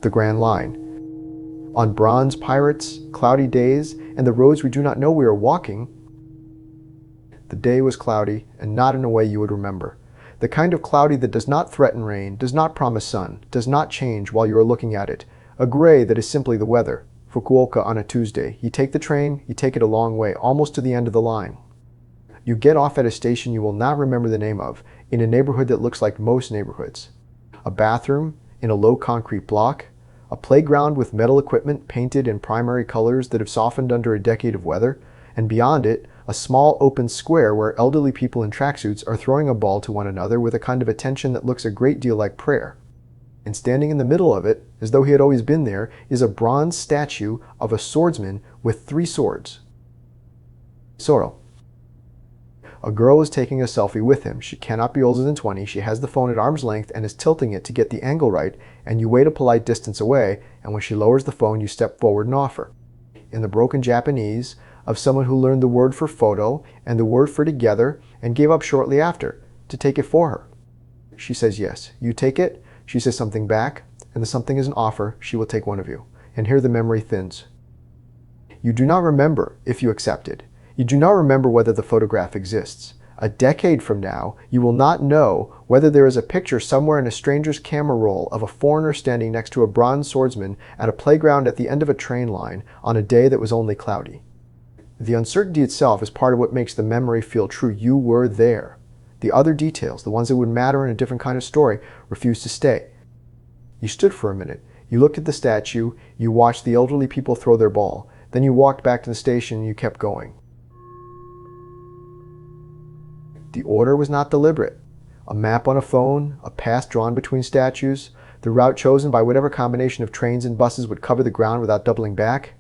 the Grand Line. On bronze pirates, cloudy days, and the roads we do not know we are walking, the day was cloudy, and not in a way you would remember. The kind of cloudy that does not threaten rain, does not promise sun, does not change while you are looking at it. A gray that is simply the weather. Fukuoka on a Tuesday. You take the train, you take it a long way, almost to the end of the line. You get off at a station you will not remember the name of, in a neighborhood that looks like most neighborhoods. A bathroom in a low concrete block, a playground with metal equipment painted in primary colors that have softened under a decade of weather, and beyond it, a small open square where elderly people in tracksuits are throwing a ball to one another with a kind of attention that looks a great deal like prayer. And standing in the middle of it, as though he had always been there, is a bronze statue of a swordsman with 3 swords. Zoro. A girl is taking a selfie with him. She cannot be older than 20. She has the phone at arm's length and is tilting it to get the angle right, and you wait a polite distance away, and when she lowers the phone, you step forward and offer. In the broken Japanese of someone who learned the word for photo and the word for together and gave up shortly after, to take it for her. She says yes. You take it, she says something back, and the something is an offer. She will take one of you. And here the memory thins. You do not remember if you accept it. You do not remember whether the photograph exists. A decade from now, you will not know whether there is a picture somewhere in a stranger's camera roll of a foreigner standing next to a bronze swordsman at a playground at the end of a train line on a day that was only cloudy. The uncertainty itself is part of what makes the memory feel true. You were there. The other details, the ones that would matter in a different kind of story, refused to stay. You stood for a minute. You looked at the statue. You watched the elderly people throw their ball. Then you walked back to the station and you kept going. The order was not deliberate. A map on a phone, a path drawn between statues, the route chosen by whatever combination of trains and buses would cover the ground without doubling back.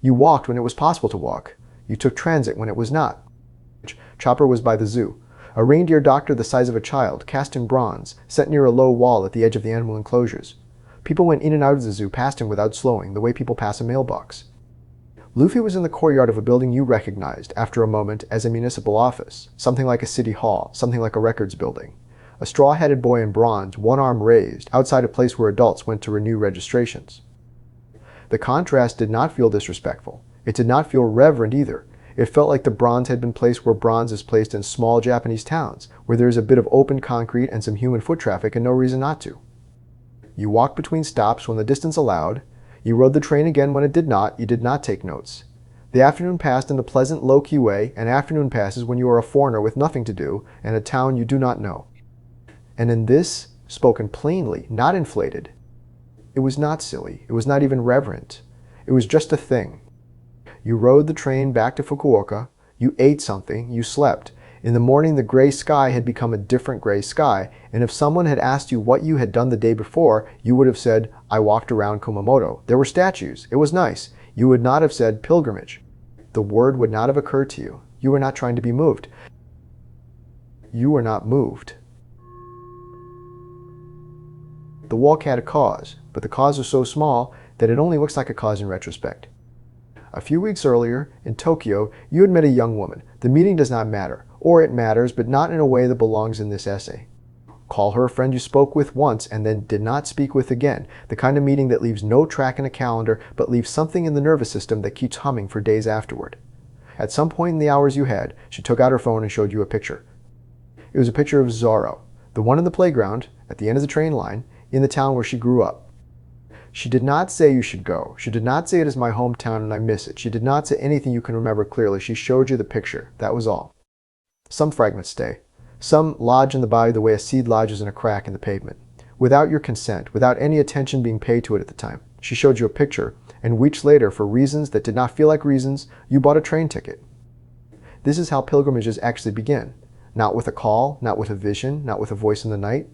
You walked when it was possible to walk. You took transit when it was not. Chopper was by the zoo. A reindeer doctor the size of a child, cast in bronze, set near a low wall at the edge of the animal enclosures. People went in and out of the zoo past him without slowing, the way people pass a mailbox. Luffy was in the courtyard of a building you recognized, after a moment, as a municipal office, something like a city hall, something like a records building. A straw-hatted boy in bronze, one arm raised, outside a place where adults went to renew registrations. The contrast did not feel disrespectful. It did not feel reverent either. It felt like the bronze had been placed where bronze is placed in small Japanese towns, where there is a bit of open concrete and some human foot traffic and no reason not to. You walked between stops when the distance allowed. You rode the train again when it did not. You did not take notes. The afternoon passed in a pleasant, low-key way, and afternoon passes when you are a foreigner with nothing to do in a town you do not know. And in this, spoken plainly, not inflated, it was not silly. It was not even reverent. It was just a thing. You rode the train back to Fukuoka. You ate something. You slept. In the morning, the gray sky had become a different gray sky, and if someone had asked you what you had done the day before, you would have said, I walked around Kumamoto. There were statues. It was nice. You would not have said pilgrimage. The word would not have occurred to you. You were not trying to be moved. You were not moved. The walk had a cause, but the cause was so small that it only looks like a cause in retrospect. A few weeks earlier, in Tokyo, you had met a young woman. The meeting does not matter, or it matters, but not in a way that belongs in this essay. Call her a friend you spoke with once and then did not speak with again, the kind of meeting that leaves no track in a calendar but leaves something in the nervous system that keeps humming for days afterward. At some point in the hours you had, she took out her phone and showed you a picture. It was a picture of Zoro, the one in the playground, at the end of the train line, in the town where she grew up. She did not say you should go. She did not say it is my hometown and I miss it. She did not say anything you can remember clearly. She showed you the picture. That was all. Some fragments stay. Some lodge in the body the way a seed lodges in a crack in the pavement. Without your consent, without any attention being paid to it at the time. She showed you a picture, and weeks later, for reasons that did not feel like reasons, you bought a train ticket. This is how pilgrimages actually begin. Not with a call, not with a vision, not with a voice in the night.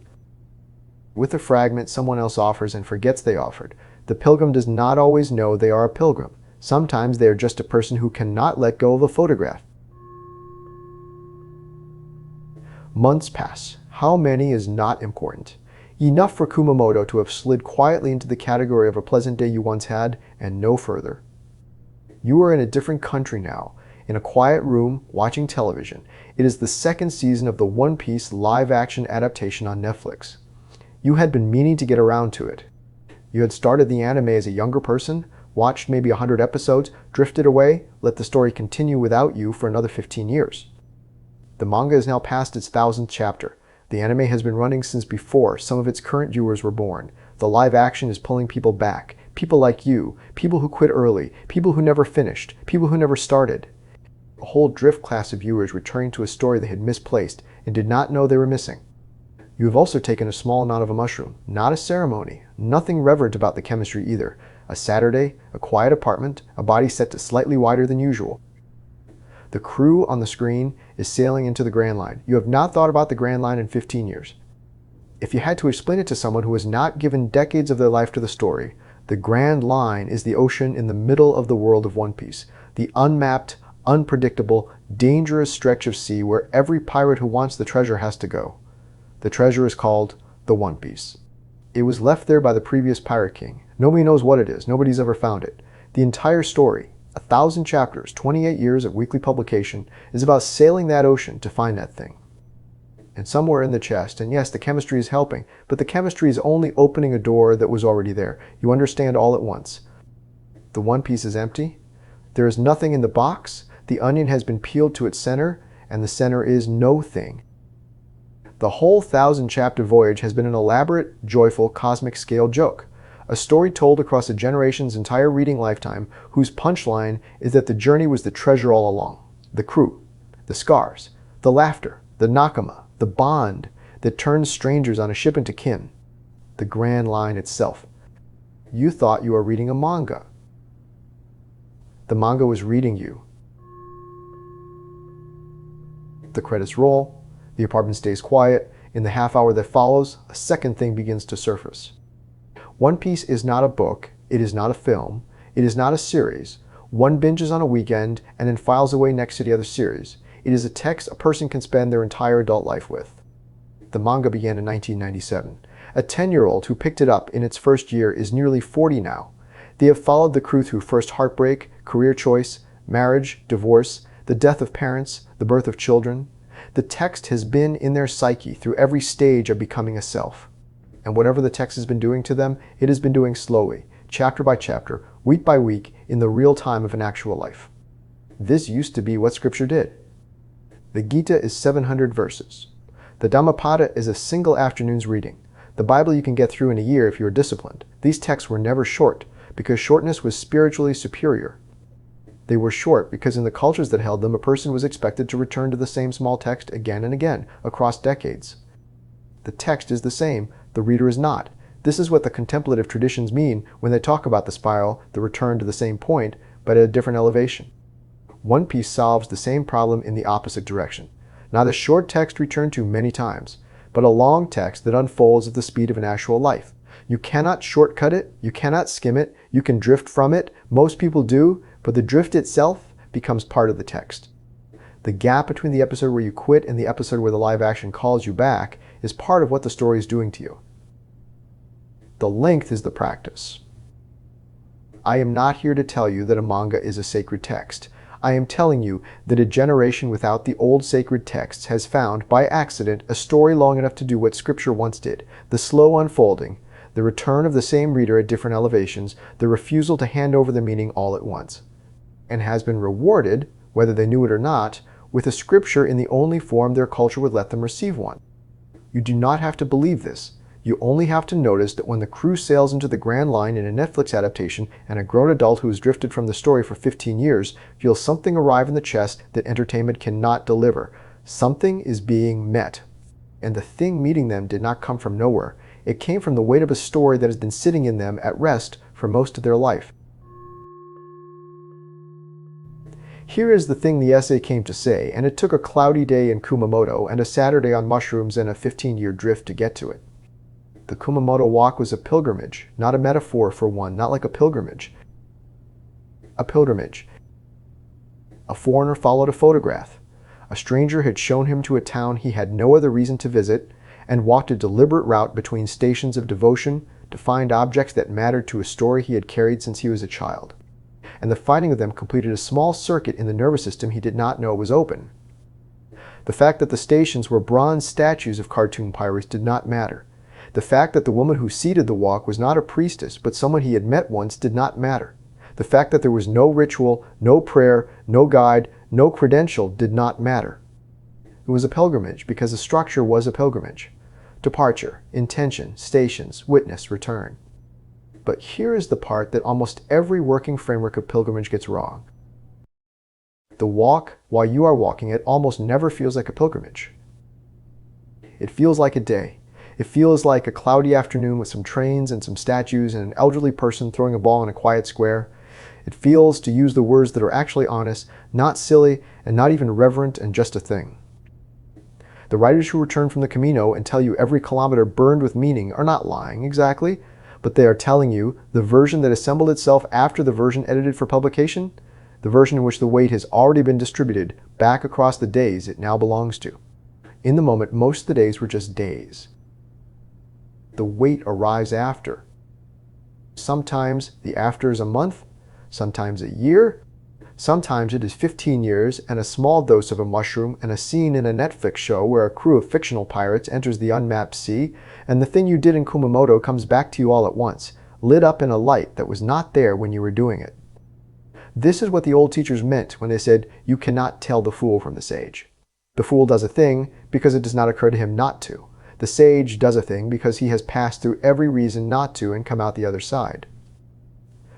With a fragment someone else offers and forgets they offered. The pilgrim does not always know they are a pilgrim. Sometimes they are just a person who cannot let go of a photograph. Months pass. How many is not important. Enough for Kumamoto to have slid quietly into the category of a pleasant day you once had, and no further. You are in a different country now, in a quiet room, watching television. It is the second season of the One Piece live-action adaptation on Netflix. You had been meaning to get around to it. You had started the anime as a younger person, watched maybe 100 episodes, drifted away, let the story continue without you for another 15 years. The manga is now past its 1000th chapter. The anime has been running since before some of its current viewers were born. The live action is pulling people back. People like you, people who quit early, people who never finished, people who never started. A whole drift class of viewers returning to a story they had misplaced and did not know they were missing. You have also taken a small amount of a mushroom, not a ceremony, nothing reverent about the chemistry either. A Saturday, a quiet apartment, a body set to slightly wider than usual. The crew on the screen is sailing into the Grand Line. You have not thought about the Grand Line in 15 years. If you had to explain it to someone who has not given decades of their life to the story, the Grand Line is the ocean in the middle of the world of One Piece, the unmapped, unpredictable, dangerous stretch of sea where every pirate who wants the treasure has to go. The treasure is called the One Piece. It was left there by the previous Pirate King. Nobody knows what it is. Nobody's ever found it. The entire story, 1000 chapters, 28 years of weekly publication, is about sailing that ocean to find that thing. And somewhere in the chest, and yes, the chemistry is helping, but the chemistry is only opening a door that was already there. You understand all at once. The One Piece is empty. There is nothing in the box. The onion has been peeled to its center, and the center is no thing. The whole 1000-chapter voyage has been an elaborate, joyful, cosmic-scale joke. A story told across a generation's entire reading lifetime, whose punchline is that the journey was the treasure all along. The crew, the scars, the laughter, the nakama, the bond that turns strangers on a ship into kin. The Grand Line itself. You thought you were reading a manga. The manga was reading you. The credits roll. The apartment stays quiet. In the half hour that follows, a second thing begins to surface. One Piece is not a book. It is not a film. It is not a series. One binges on a weekend and then files away next to the other series. It is a text a person can spend their entire adult life with. The manga began in 1997. A 10-year-old who picked it up in its first year is nearly 40 now. They have followed the crew through first heartbreak, career choice, marriage, divorce, the death of parents, the birth of children. The text has been in their psyche through every stage of becoming a self. And whatever the text has been doing to them, it has been doing slowly, chapter by chapter, week by week, in the real time of an actual life. This used to be what Scripture did. The Gita is 700 verses. The Dhammapada is a single afternoon's reading. The Bible you can get through in a year if you are disciplined. These texts were never short, because shortness was spiritually superior. They were short because in the cultures that held them, a person was expected to return to the same small text again and again, across decades. The text is the same, the reader is not. This is what the contemplative traditions mean when they talk about the spiral, the return to the same point, but at a different elevation. One Piece solves the same problem in the opposite direction. Not a short text returned to many times, but a long text that unfolds at the speed of an actual life. You cannot shortcut it, you cannot skim it, you can drift from it, most people do, but the drift itself becomes part of the text. The gap between the episode where you quit and the episode where the live action calls you back is part of what the story is doing to you. The length is the practice. I am not here to tell you that a manga is a sacred text. I am telling you that a generation without the old sacred texts has found, by accident, a story long enough to do what Scripture once did, the slow unfolding, the return of the same reader at different elevations, the refusal to hand over the meaning all at once, and has been rewarded, whether they knew it or not, with a Scripture in the only form their culture would let them receive one. You do not have to believe this. You only have to notice that when the crew sails into the Grand Line in a Netflix adaptation and a grown adult who has drifted from the story for 15 years feels something arrive in the chest that entertainment cannot deliver. Something is being met. And the thing meeting them did not come from nowhere. It came from the weight of a story that has been sitting in them at rest for most of their life. Here is the thing the essay came to say, and it took a cloudy day in Kumamoto and a Saturday on mushrooms and a 15-year drift to get to it. The Kumamoto walk was a pilgrimage, not a metaphor for one, not like a pilgrimage. A pilgrimage. A foreigner followed a photograph. A stranger had shown him to a town he had no other reason to visit, and walked a deliberate route between stations of devotion to find objects that mattered to a story he had carried since he was a child. And the finding of them completed a small circuit in the nervous system he did not know was open. The fact that the stations were bronze statues of cartoon pirates did not matter. The fact that the woman who seeded the walk was not a priestess, but someone he had met once did not matter. The fact that there was no ritual, no prayer, no guide, no credential did not matter. It was a pilgrimage because the structure was a pilgrimage. Departure, intention, stations, witness, return. But here is the part that almost every working framework of pilgrimage gets wrong. The walk, while you are walking it, almost never feels like a pilgrimage. It feels like a day. It feels like a cloudy afternoon with some trains and some statues and an elderly person throwing a ball in a quiet square. It feels, to use the words that are actually honest, not silly and not even reverent and just a thing. The writers who return from the Camino and tell you every kilometer burned with meaning are not lying exactly, but they are telling you the version that assembled itself after the version edited for publication, the version in which the weight has already been distributed back across the days it now belongs to. In the moment, most of the days were just days. The weight arrives after. Sometimes the after is a month, sometimes a year, sometimes it is 15 years and a small dose of a mushroom and a scene in a Netflix show where a crew of fictional pirates enters the unmapped sea, and the thing you did in Kumamoto comes back to you all at once, lit up in a light that was not there when you were doing it. This is what the old teachers meant when they said, "You cannot tell the fool from the sage." The fool does a thing because it does not occur to him not to. The sage does a thing because he has passed through every reason not to and come out the other side.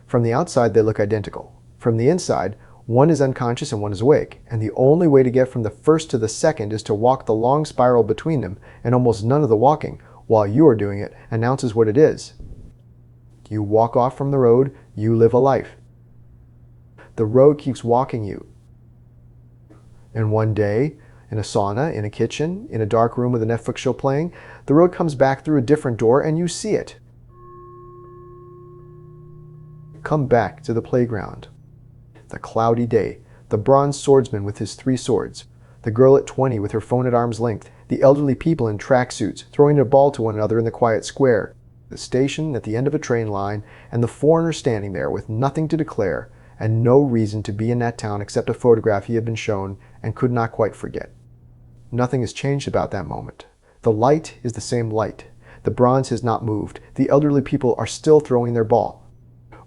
From the outside, they look identical. From the inside, one is unconscious and one is awake, and the only way to get from the first to the second is to walk the long spiral between them, and almost none of the walking, while you are doing it, announces what it is. You walk off from the road, you live a life. The road keeps walking you. And one day, in a sauna, in a kitchen, in a dark room with a Netflix show playing, the road comes back through a different door and you see it. Come back to the playground. The cloudy day, the bronze swordsman with his 3 swords, the girl at 20 with her phone at arm's length, the elderly people in tracksuits throwing a ball to one another in the quiet square, the station at the end of a train line, and the foreigner standing there with nothing to declare and no reason to be in that town except a photograph he had been shown and could not quite forget. Nothing has changed about that moment. The light is the same light. The bronze has not moved. The elderly people are still throwing their ball.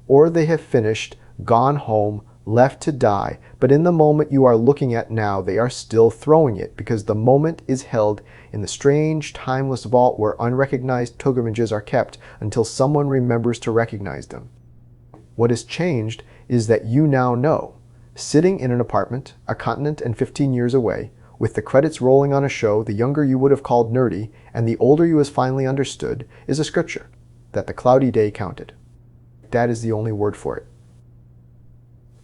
Or they have finished, gone home, left to die, but in the moment you are looking at now, they are still throwing it because the moment is held in the strange, timeless vault where unrecognized pilgrimages are kept until someone remembers to recognize them. What has changed is that you now know, sitting in an apartment, a continent and 15 years away, with the credits rolling on a show the younger you would have called nerdy and the older you has finally understood, is a scripture, that the cloudy day counted. That is the only word for it.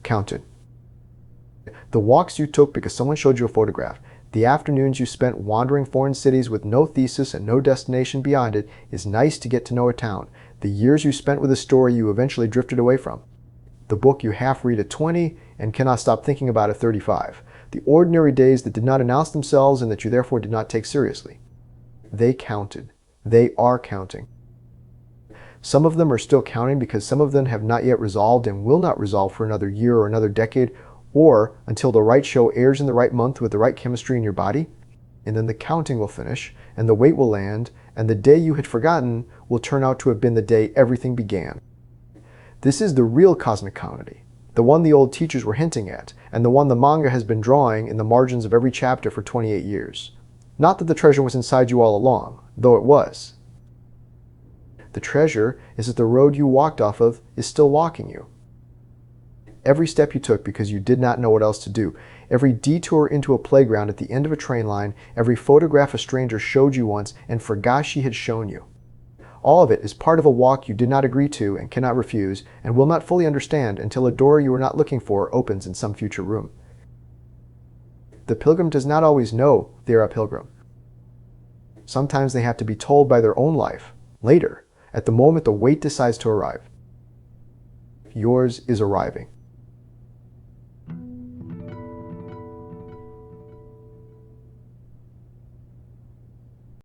Counted. The walks you took because someone showed you a photograph, the afternoons you spent wandering foreign cities with no thesis and no destination beyond it is nice to get to know a town, the years you spent with a story you eventually drifted away from, the book you half read at 20 and cannot stop thinking about at 35, the ordinary days that did not announce themselves and that you therefore did not take seriously. They counted. They are counting. Some of them are still counting because some of them have not yet resolved and will not resolve for another year or another decade, or until the right show airs in the right month with the right chemistry in your body, and then the counting will finish, and the weight will land, and the day you had forgotten will turn out to have been the day everything began. This is the real cosmic comedy, the one the old teachers were hinting at, and the one the manga has been drawing in the margins of every chapter for 28 years. Not that the treasure was inside you all along, though it was. The treasure is that the road you walked off of is still walking you. Every step you took because you did not know what else to do, every detour into a playground at the end of a train line, every photograph a stranger showed you once and forgot she had shown you. All of it is part of a walk you did not agree to and cannot refuse and will not fully understand until a door you were not looking for opens in some future room. The pilgrim does not always know they are a pilgrim. Sometimes they have to be told by their own life, later, at the moment the weight decides to arrive. Yours is arriving.